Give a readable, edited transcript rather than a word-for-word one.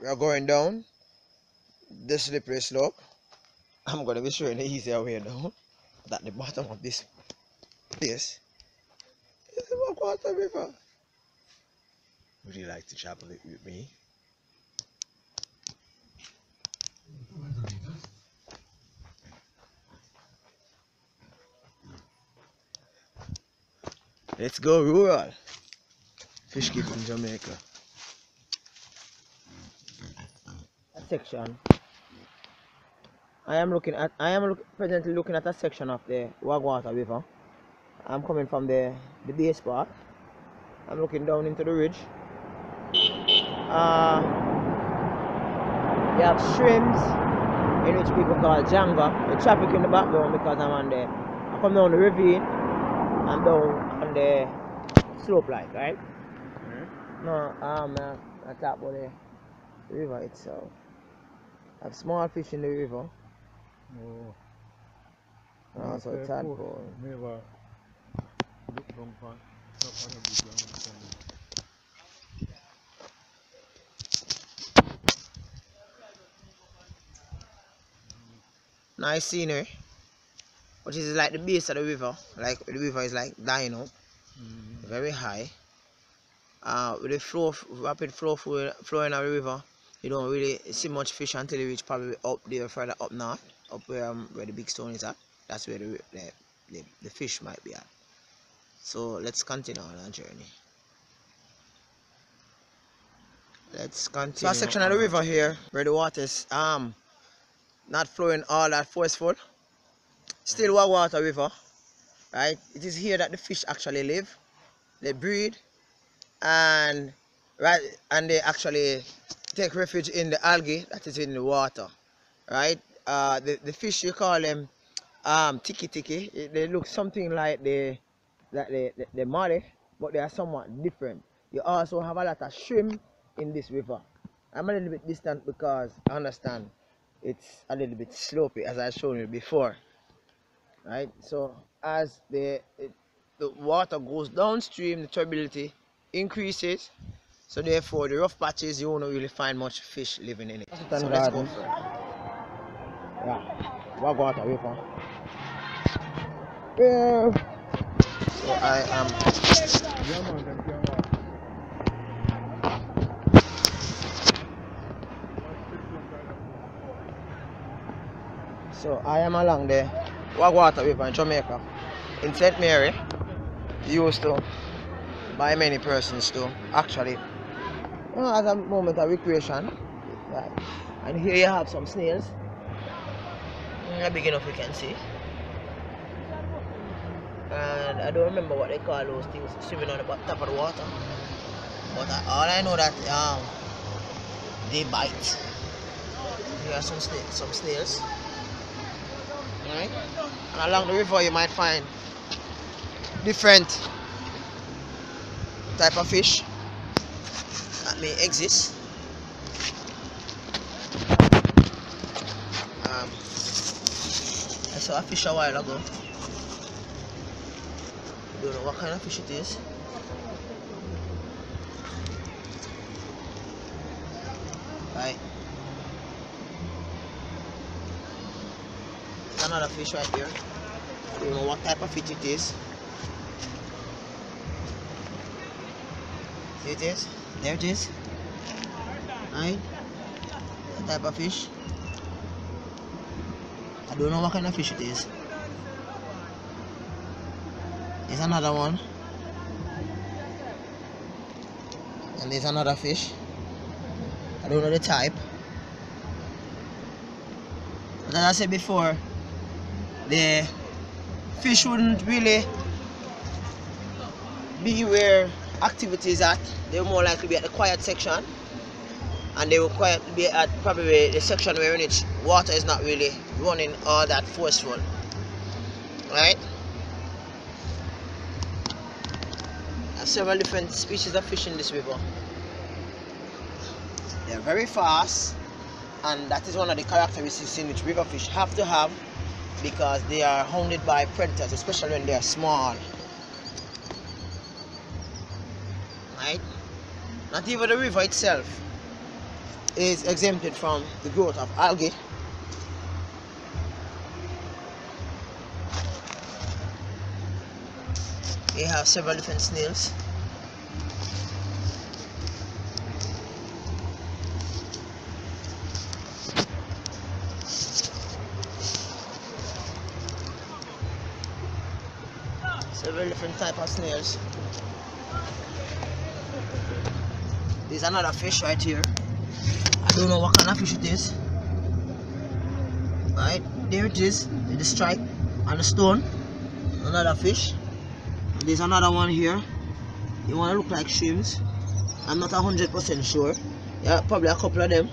we are going down the slippery slope. I'm going to be showing the easier way down. But at the bottom of this place is the Wag Water River. Would you like to travel it with me? Let's go rural. Fish keeping Jamaica. A section. I am presently looking at a section of the Wag Water River. I'm coming from the base part. I'm looking down into the ridge. You have streams in which people call Janga. The traffic in the background because I'm on the. I come down the ravine. I'm down on the slope like, right? No, I talk about the river itself. I have small fish in the river. Oh. Also tadpole. Never look down for top of the big one. Nice scenery. Which is like the base of the river. Like the river is like dying out. Very high. With the flow, rapid flow flowing of the river, you don't really see much fish until you reach probably up there, further up north, up where the big stone is at. That's where the fish might be at. So let's continue on our journey. Let's continue. So a section of the river here where the water is not flowing all that forceful. Still Wag Water River, right? It is here that the fish actually live. They breed and they actually take refuge in the algae that is in the water, right? The fish, you call them tiki tiki. They look something like the molly, but they are somewhat different. You also have a lot of shrimp in this river. I'm a little bit distant because I understand it's a little bit slopey, as I showed you before, right? So as the water goes downstream, the turbidity increases, so therefore the rough patches you won't really find much fish living in it. So let's go for it. Yeah, Wag Water River. Yeah. So I am. So I am along the Wag Water River in Jamaica, in St. Mary, used to by many persons to actually, as a moment of recreation. Right. And here you have some snails. Big enough you can see. And I don't remember what they call those things swimming on the top of the water. But all I know that they bite. Here are some snails. Right? And along the river you might find different type of fish that may exist. I saw a fish a while ago. Don't know what kind of fish it is. Right. There's another fish right there. Don't know what type of fish it is. See it is? There it is. Right? That type of fish. I don't know what kind of fish it is. There's another one. And there's another fish. I don't know the type. But as I said before, the fish wouldn't really be where activity is at. They will more likely be at the quiet section. And they will be at probably the section where in which water is not really running all that forceful. Right? There's several different species of fish in this river. They're very fast, and that is one of the characteristics in which river fish have to have, because they are hounded by predators, especially when they are small. Right? Not even the river itself is exempted from the growth of algae. We have several different snails. Several different type of snails. There's another fish right here. I don't know what kind of fish it is. Right, there it is, with the stripe and the stone. Another fish. There's another one here. They want to look like shrimps. I'm not 100% sure. Yeah, probably a couple of them.